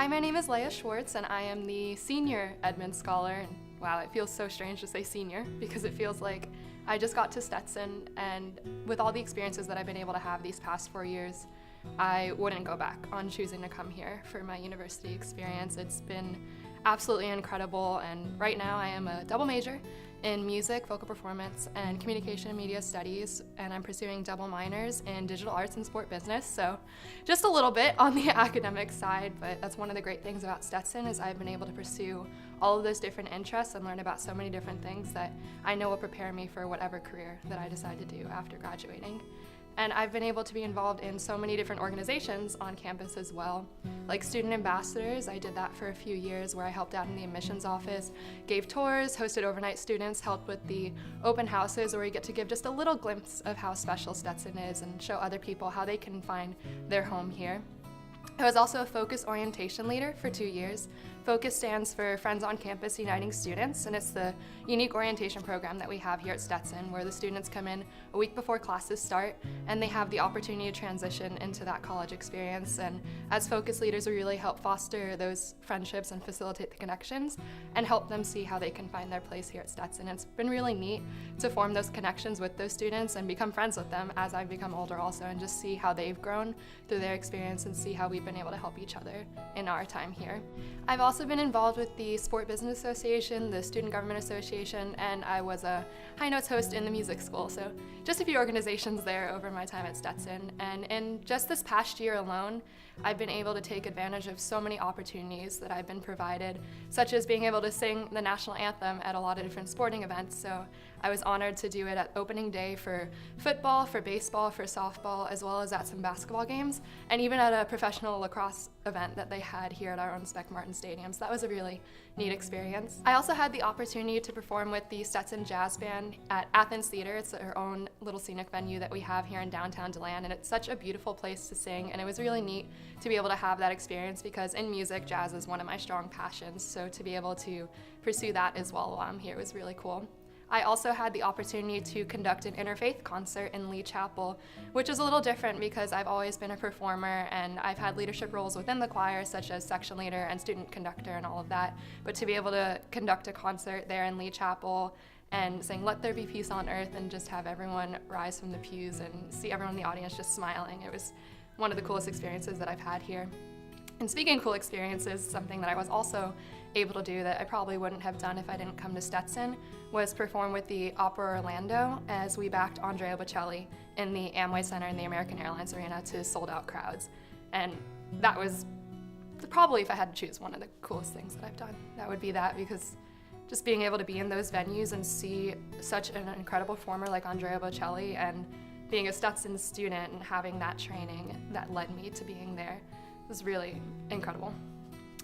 Hi, my name is Leia Schwartz, and I am the senior Edmunds scholar. And wow, it feels so strange to say senior because it feels like I just got to Stetson, and with all the experiences that I've been able to have these past 4 years, I wouldn't go back on choosing to come here for my university experience. It's been absolutely incredible, and right now I am a double major in music, vocal performance, and communication and media studies, and I'm pursuing double minors in digital arts and sport business, so just a little bit on the academic side, but that's one of the great things about Stetson is I've been able to pursue all of those different interests and learn about so many different things that I know will prepare me for whatever career that I decide to do after graduating. And I've been able to be involved in so many different organizations on campus as well. Like student ambassadors, I did that for a few years where I helped out in the admissions office, gave tours, hosted overnight students, helped with the open houses where you get to give just a little glimpse of how special Stetson is and show other people how they can find their home here. I was also a Focus orientation leader for 2 years. Focus stands for Friends on Campus Uniting Students, and it's the unique orientation program that we have here at Stetson where the students come in a week before classes start and they have the opportunity to transition into that college experience. And as Focus leaders, we really help foster those friendships and facilitate the connections and help them see how they can find their place here at Stetson. It's been really neat to form those connections with those students and become friends with them as I've become older also, and just see how they've grown through their experience and see how we've been able to help each other in our time here. I've also been involved with the Sport Business Association, the Student Government Association, and I was a high notes host in the music school. So just a few organizations there over my time at Stetson. And in just this past year alone, I've been able to take advantage of so many opportunities that I've been provided, such as being able to sing the national anthem at a lot of different sporting events. So I was honored to do it at opening day for football, for baseball, for softball, as well as at some basketball games, and even at a professional lacrosse event that they had here at our own Spec Martin Stadium. So that was a really neat experience. I also had the opportunity to perform with the Stetson Jazz Band at Athens Theater. It's our own little scenic venue that we have here in downtown DeLand, and it's such a beautiful place to sing, and it was really neat to be able to have that experience because in music, jazz is one of my strong passions, so to be able to pursue that as well while I'm here was really cool. I also had the opportunity to conduct an interfaith concert in Lee Chapel, which is a little different because I've always been a performer and I've had leadership roles within the choir, such as section leader and student conductor and all of that. But to be able to conduct a concert there in Lee Chapel and sing "Let There Be Peace on Earth" and just have everyone rise from the pews and see everyone in the audience just smiling, it was one of the coolest experiences that I've had here. And speaking of cool experiences, something that I was also able to do that I probably wouldn't have done if I didn't come to Stetson was perform with the Opera Orlando as we backed Andrea Bocelli in the Amway Center in the American Airlines Arena to sold-out crowds. And that was probably, if I had to choose, one of the coolest things that I've done. That would be that, because just being able to be in those venues and see such an incredible performer like Andrea Bocelli, and being a Stetson student and having that training that led me to being there was really incredible.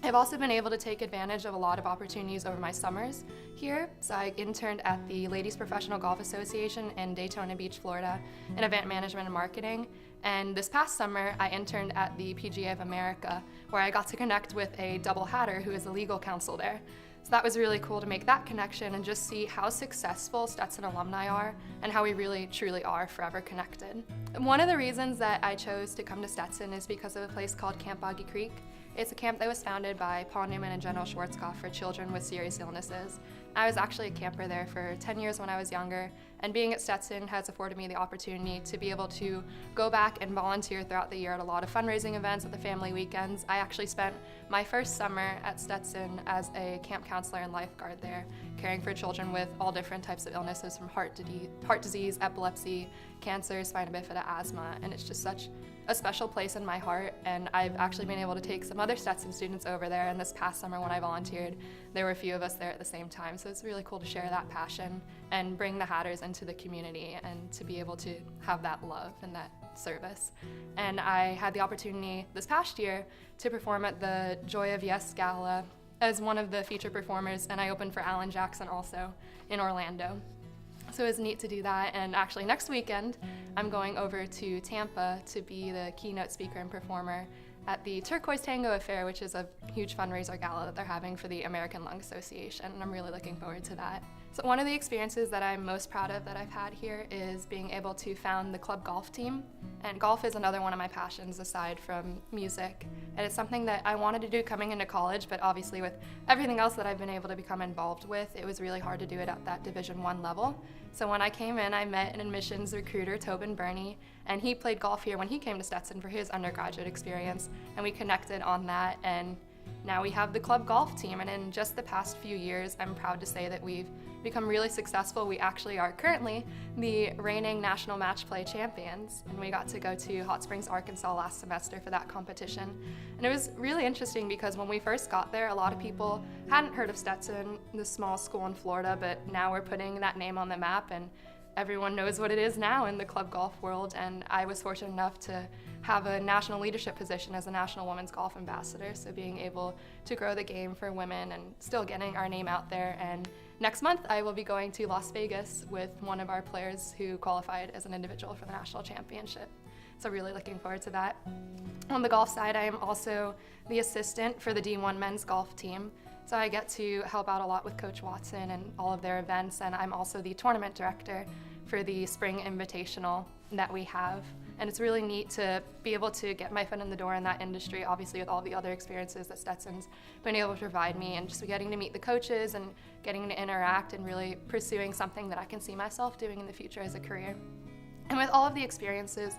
I've also been able to take advantage of a lot of opportunities over my summers here. So I interned at the Ladies Professional Golf Association in Daytona Beach, Florida, in event management and marketing. And this past summer, I interned at the PGA of America, where I got to connect with a double hatter who is a legal counsel there. So that was really cool to make that connection and just see how successful Stetson alumni are and how we really truly are forever connected. And one of the reasons that I chose to come to Stetson is because of a place called Camp Boggy Creek. It's a camp that was founded by Paul Newman and General Schwartz for children with serious illnesses. I was actually a camper there for 10 years when I was younger, and being at Stetson has afforded me the opportunity to be able to go back and volunteer throughout the year at a lot of fundraising events at the family weekends. I actually spent my first summer at Stetson as a camp counselor and lifeguard there, caring for children with all different types of illnesses from heart disease, epilepsy, cancer, spina bifida, asthma, and it's just such a special place in my heart. And I've actually been able to take some other Stetson students over there, and this past summer when I volunteered, there were a few of us there at the same time, so it's really cool to share that passion and bring the Hatters into the community and to be able to have that love and that service. And I had the opportunity this past year to perform at the Joy of Yes Gala as one of the featured performers, and I opened for Alan Jackson also in Orlando. So it was neat to do that, and actually next weekend I'm going over to Tampa to be the keynote speaker and performer at the Turquoise Tango Affair, which is a huge fundraiser gala that they're having for the American Lung Association, and I'm really looking forward to that. So one of the experiences that I'm most proud of that I've had here is being able to found the club golf team. And golf is another one of my passions aside from music. And it's something that I wanted to do coming into college, but obviously with everything else that I've been able to become involved with, it was really hard to do it at that Division I level. So when I came in, I met an admissions recruiter, Tobin Burney, and he played golf here when he came to Stetson for his undergraduate experience, and we connected on that. And now we have the club golf team, and in just the past few years, I'm proud to say that we've become really successful. We actually are currently the reigning national match play champions, and we got to go to Hot Springs, Arkansas last semester for that competition. And it was really interesting because when we first got there, a lot of people hadn't heard of Stetson, the small school in Florida, but now we're putting that name on the map, and everyone knows what it is now in the club golf world. And I was fortunate enough to have a national leadership position as a National Women's Golf Ambassador, so being able to grow the game for women and still getting our name out there. And next month I will be going to Las Vegas with one of our players who qualified as an individual for the national championship. So really looking forward to that. On the golf side, I am also the assistant for the D1 men's golf team. So I get to help out a lot with Coach Watson and all of their events, and I'm also the tournament director for the spring invitational that we have. And it's really neat to be able to get my foot in the door in that industry, obviously with all the other experiences that Stetson's been able to provide me, and just getting to meet the coaches and getting to interact and really pursuing something that I can see myself doing in the future as a career. And with all of the experiences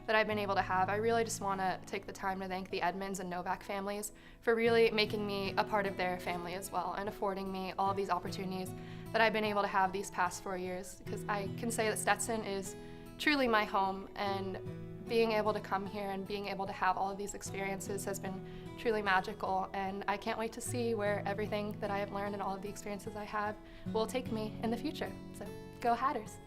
that I've been able to have, I really just want to take the time to thank the Edmunds and Novak families for really making me a part of their family as well and affording me all of these opportunities that I've been able to have these past 4 years, because I can say that Stetson is truly my home, and being able to come here and being able to have all of these experiences has been truly magical, and I can't wait to see where everything that I have learned and all of the experiences I have will take me in the future. So go Hatters!